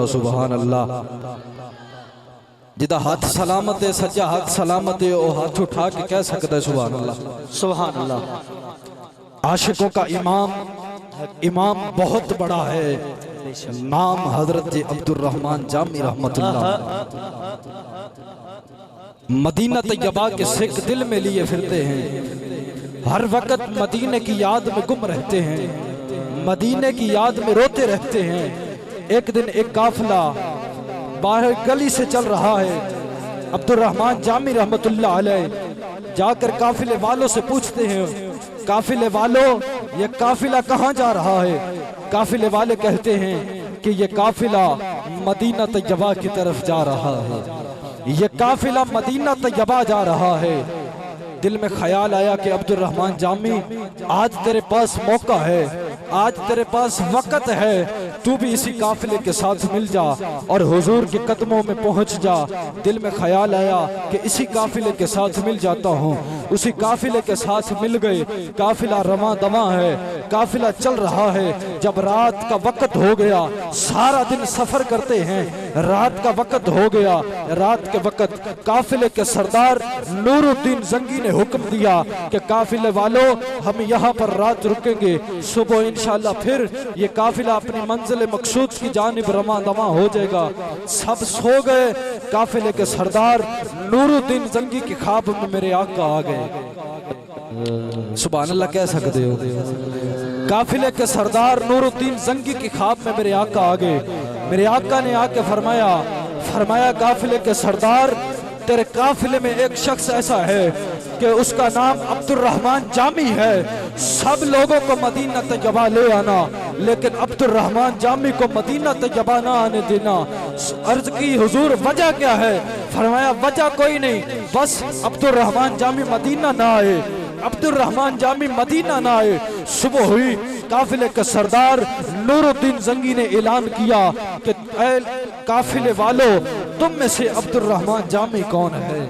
सुभान अल्लाह। जिदा हाथ सलामत है, सज्जा हाथ सलामत है, वो हाथ उठा के कह सकता है सुभान अल्लाह, सुभान अल्लाह। आशिकों का इमाम बहुत बड़ा है, नाम हजरत अब्दुर रहमान जामी रहमतुल्लाह। मदीना तैयबा के सिख दिल में लिए फिरते हैं, हर वक्त मदीने की याद में गुम रहते हैं, मदीने की याद में रोते रहते हैं। एक दिन एक काफिला बाहर गली से चल रहा है, अब्दुर रहमान जामी रहमतुल्लाह अलैह जाकर काफिले वालों से पूछते हैं, काफिले वालों ये काफिला कहाँ जा रहा है? काफिले वाले कहते हैं कि ये काफिला मदीना तैयबा की तरफ जा रहा है, ये काफिला मदीना तैयबा जा रहा है। दिल में ख्याल आया कि अब्दुर रहमान जामी आज तेरे पास मौका है, आज तेरे पास वक्त है, तू भी इसी काफिले के साथ मिल जा और हुजूर के कदमों में पहुंच जा। दिल में ख्याल आया कि इसी काफिले के साथ मिल जाता हूँ। उसी काफिले के साथ मिल गए। काफिला रवां दवां है, काफिला चल रहा है। जब रात का वक्त हो गया, सारा दिन सफर करते हैं, रात का वक्त हो गया। रात के वक्त काफिले के सरदार नूरुद्दीन जंगी ने हुक्म दिया कि काफिले वालों हम यहाँ पर रात रुकेंगे, सुबह इंशाल्लाह फिर ये काफिला अपनी मंजिल मकसूद की जानिब रवां दवां हो जाएगा। सब सो गए। काफिले के सरदार नूरुद्दीन जंगी की ख्वाब में मेरे आका आ गए। सुभान अल्लाह कह सकते हो। काफिले के सरदार नूरुद्दीन जंगी की ख्वाब में मेरे आका आ गए। मेरे आका ने आके फरमाया काफिले के सरदार तेरे काफिले में एक शख्स ऐसा है कि उसका नाम अब्दुर रहमान जामी है। सब लोगों को मदीना तैयबा ले आना, लेकिन अब्दुर रहमान जामी को मदीना तैयबा ना आने देना। अर्ज की हुजूर वजह क्या है? फरमाया वजह कोई नहीं, बस अब्दुर रहमान जामी मदीना ना आए, अब्दुर रहमान जामी मदीना ना आए। सुबह हुई, काफिले के सरदार नूरुद्दीन जंगी ने ऐलान किया कि काफिले वालों तुम में से अब्दुर रहमान जामी कौन है?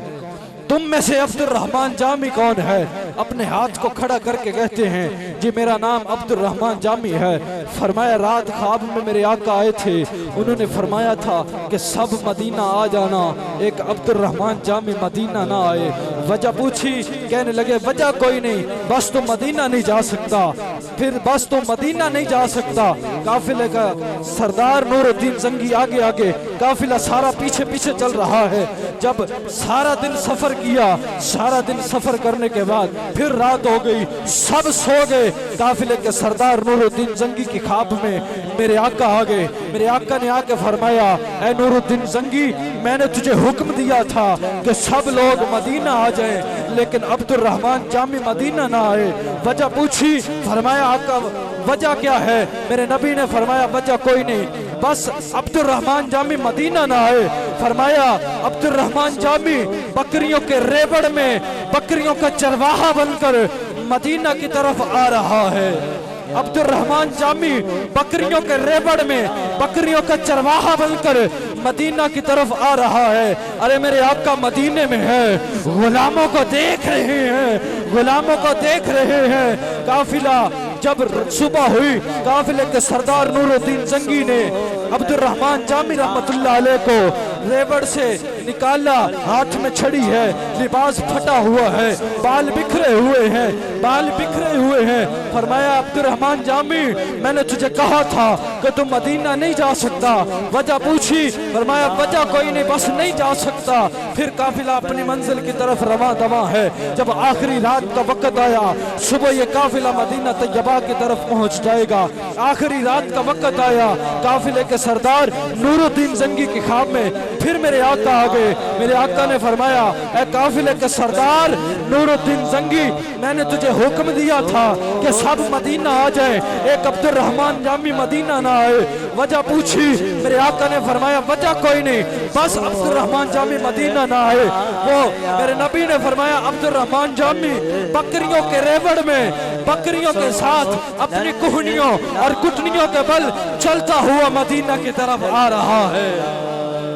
तुम में से अब्दुर रहमान जामी कौन है? अपने हाथ को खड़ा करके कहते हैं जी मेरा नाम अब्दुर रहमान जामी है। फरमाया रात ख्वाब में मेरे आका आए थे, उन्होंने फरमाया था कि सब मदीना आ जाना, एक अब्दुर रहमान जामी मदीना ना आए। वजह पूछी, कहने लगे वजह कोई नहीं, बस तो मदीना नहीं जा सकता। फिर बस तो मदीना नहीं जा सकता। काफिले का सरदार नूरुद्दीन जंगी आगे आगे, काफिला सारा पीछे पीछे चल रहा है। जब सारा दिन सफर किया, सारा दिन सफर करने के बाद फिर रात हो गई, सब सो गए। काफिले के सरदार नूरुद्दीन जंगी की ख्वाब में मेरे आका आ गए। मेरे आका ने आके फरमाया ऐ नूरुद्दीन जंगी, मैंने तुझे हुक्म दिया था कि सब लोग मदीना आ जाएं, लेकिन अब्दुर रहमान जामी मदीना ना आए। वजह पूछी, फरमाया आका वजह क्या है? मेरे नबी ने फरमाया वजह कोई नहीं, बस अब्दुर रहमान जामी मदीना ना आए। फरमाया अब्दुर रहमान जामी बकरियों के रेबड़ में बकरियों का चरवाहा बनकर मदीना की तरफ आ रहा है। अब्दुर रहमान जामी बकरियों के रेबड़ में बकरियों का चरवाहा बनकर मदीना की तरफ आ रहा है। अरे मेरे आका मदीने में है, गुलामों को देख रहे हैं, गुलामों को देख रहे हैं। काफिला जब सुबह हुई, काफिले के सरदार नूरुद्दीन जंगी ने अब्दुर रहमान जामी रहमतुल्लाह अलैह को रेबड़ से निकाला। हाथ में छड़ी है, लिबास फटा हुआ है, बाल बिखरे हुए हैं, बाल बिखरे हुए हैं। फरमाया अब्दुर रहमान जामी मैंने तुझे कहा था कि तू मदीना नहीं जा सकता। वजह पूछी, फरमाया वजह कोई नहीं, बस नहीं जा सकता। फिर काफिला अपनी मंजिल की तरफ रवां दवां है। जब आखिरी रात का वक्त आया, सुबह ये काफिला मदीना तैयबा की तरफ पहुंच जाएगा। आखिरी रात का वक्त आया, काफिले के सरदार नूरुद्दीन जंगी की ख्वाब में फिर मेरे आका आ गए। मेरे आका ने फरमाया ऐ काफिले के सरदार नूरुद्दीन जंगी, मैंने तुझे हुक्म दिया था कि सब मदीना आ जाए, एक अब्दुर रहमान जामी मदीना ना आए। वजह पूछी, मेरे आका ने फरमाया वजह कोई नहीं, बस अब्दुर रहमान जामी मदीना ना आए। वो मेरे नबी ने फरमाया अब्दुर रहमान जामी बकरियों के रेवड़ में बकरियों के साथ अपनी कुहनियों और कुटनियों के बल चलता हुआ मदीना की तरफ आ रहा है,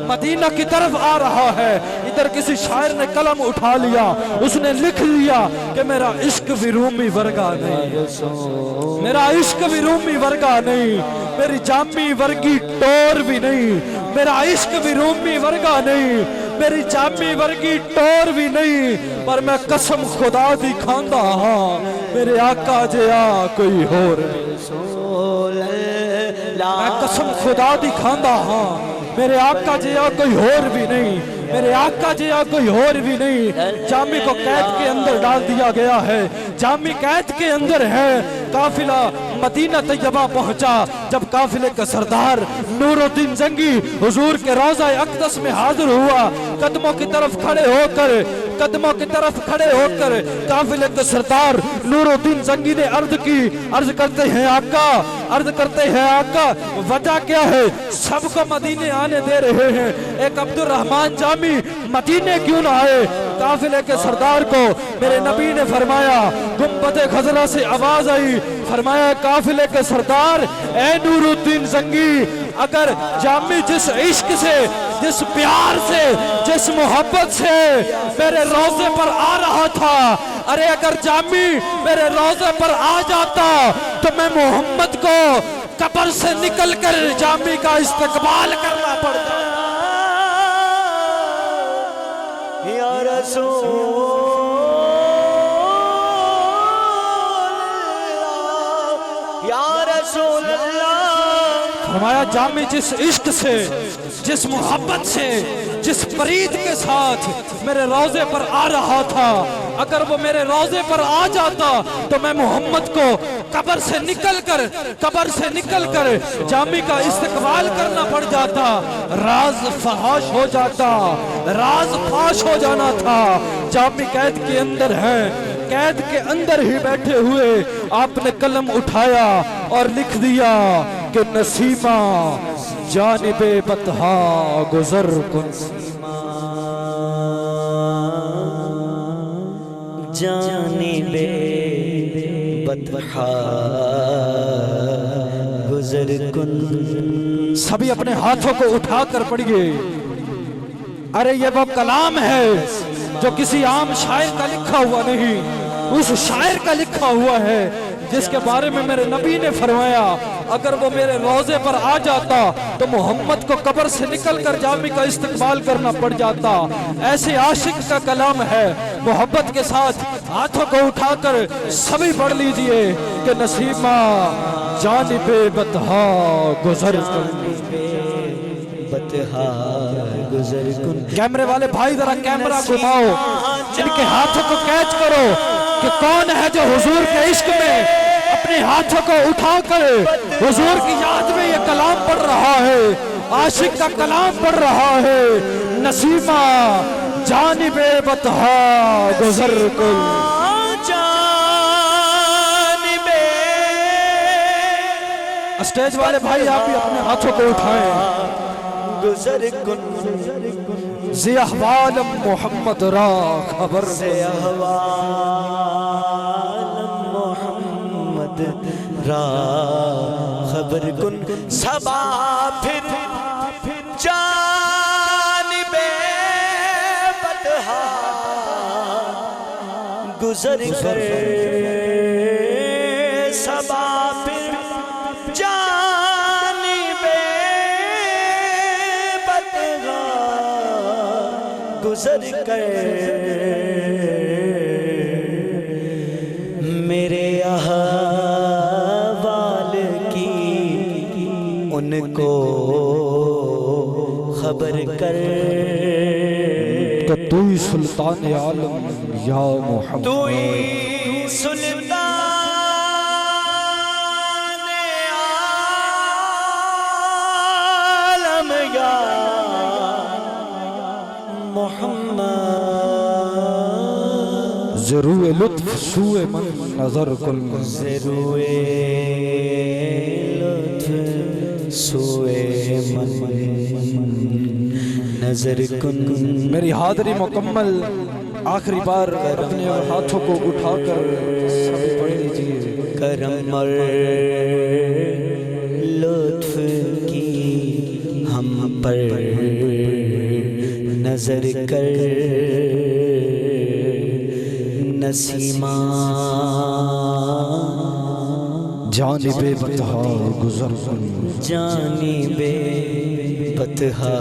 मदीना की तरफ आ रहा है। इधर किसी शायर ने कलम उठा लिया, उसने लिख लिया कि मेरा इश्क भी रूमी वर्गा नहीं, मेरा इश्क भी रूमी वर्गा नहीं। मेरी जामी वर्गी टोर भी नहीं, मेरा इश्क भी रूमी वर्गा नहीं, मेरी जामी वर्गी टोर भी नहीं, पर मैं कसम खुदा दी खांदा हाँ मेरे आका जिया कोई होर मैं कसम खुदा दी खांदा हाँ मेरे आका जिया कोई होर भी नहीं, मेरे आका जिया कोई और भी नहीं। जामी को कैद के अंदर डाल दिया गया है, जामी कैद के अंदर है। काफिला मदीना तैयबा पहुंचा, जब काफिले का सरदार नूरुद्दीन जंगी हुजूर के रोज़ा अक़दस में हाजिर हुआ, कदमों की तरफ खड़े होकर काफिले के सरदार नूरुद्दीन जंगी ने अर्ज करते हैं आका वजह क्या है, सबको मदीने आने दे रहे हैं, एक अब्दुल रहमान जामी मदीने क्यों ना आए। काफिले के सरदार को मेरे नबी ने फरमाया, गुंबद खजरा से आवाज आई, फरमाया काफिले के सरदार ए नूरुद्दीन जंगी, अगर जामी जिस इश्क से, जिस प्यार से, जिस मोहब्बत से मेरे रोजे पर आ रहा था, अरे अगर जामी मेरे रोजे पर आ जाता तो मैं मोहम्मद को कब्र से निकलकर जामी का इस्तकबाल करना पड़ता। या रसूल या रसूल अल्लाह, फरमाया जामी जिस इश्क से, जिस मोहब्बत से, जिस फरीद के साथ मेरे रोजे पर आ रहा था, अगर वो मेरे रोजे पर आ जाता तो मैं मोहम्मद को कब्र से निकलकर जामी का इस्तकबाल करना पड़ जाता, राज फहाश हो जाता, राज फाश हो जाना था। जामी कैद के अंदर है, कैद के अंदर ही बैठे हुए आपने कलम उठाया और लिख दिया कि नसीमा जानिबे बतहा गुजर कुन, जानिबे बतहा गुजर कुन। सभी अपने हाथों को उठाकर पढ़िए। अरे ये वो कलाम है जो किसी आम शायर का लिखा हुआ नहीं, उस शायर का लिखा हुआ है जिसके बारे में मेरे नबी ने फरमाया, अगर वो मेरे रोजे पर आ जाता तो मोहम्मद को कब्र से निकलकर जामी का इस्तकबाल करना पड़ जाता। ऐसे आशिक का कलाम है। मोहब्बत के साथ हाथों को उठाकर सभी पढ़ लीजिए कि नसीमा जानिबे बतहा गुजर कुन। कैमरे वाले भाई जरा कैमरा घुमाओ, इनके हाथों को कैच करो कि कौन है जो हुजूर के इश्क में अपने हाथों को उठाकर हुजूर की याद में ये कलाम पढ़ रहा है, आशिक का कलाम पढ़ रहा है। नसीमा जानिबे बतहा गुजर कुन, स्टेज वाले भाई आप भी अपने हाथों को उठाएं। गुजर कुन ज़ियाहवालम मोहम्मद रा खबर, ज़ियाहवालम मोहम्मद रा खबर कुन। सबा फिर जानिबे बतहा गुजर कर, सबा फिर गुजर कर, मेरे अहवाल की उनको खबर कर। तो तू ही सुल्तान आलम या मोहम्मद, तू ही सुल्तान आलम या ज़रूए लुत्फ सूए मन नजर कुन, ज़रूए लुत्फ सूए मन नजर कुन। मेरी हाज़री मुकम्मल, आखिरी बार अपने हाथों को उठाकर सभी पढ़ लीजिए। करम और लुत्फ की हम पर नजर कर, नसीमा जानिबे बतहा गुजर कुन, जानिबे बतहा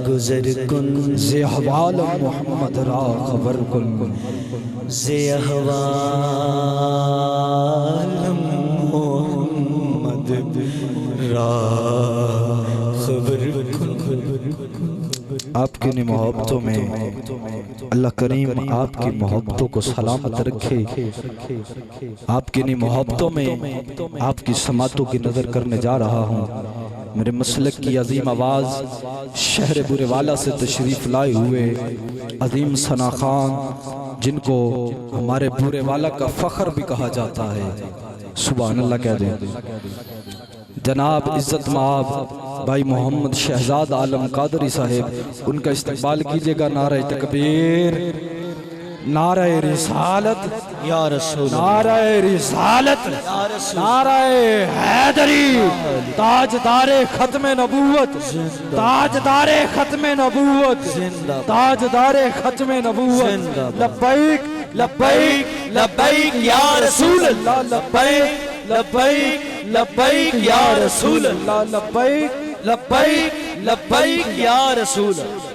गुजर कुन, ज़े अहवाल मोहम्मद रा खबर कुन, ज़े अहवाल मोहम्मद रा खबर कुन। आपकी इन मोहब्बतों में अल्लाह करीम आपकी मोहब्बतों को सलामत रखे। आपकी इन मोहब्बतों में आपकी समातों की नज़र करने जा रहा हूँ। मेरे मसलक की अजीम आवाज़ शहर बुरेवाला से तशरीफ़ लाए हुए अजीम सना खान, जिनको हमारे बुरेवाला का फ़ख्र भी कहा जाता है, सुभान अल्लाह कह दें, जनाब इज़्ज़त माब भाई मोहम्मद शहजाद आलम कादरी साहेब, उनका इस्तकबाल कीजिएगा। नारे तकबीर, नारे रिसालत या रसूल, नारे रिसालत, नारे हैदरी, ताजदारे खत्मे नबूवत, ताजदारे खत्मे नबूवत, ताजदारे खत्मे नबूवत। लब्बैक लब्बैक लब्बैक या रसूल अल्लाह, लब्बैक लब्बैक लब्बैक या रसूल अल्लाह, लब्बैक लब्बैक लब्बैक या रसूल अल्लाह।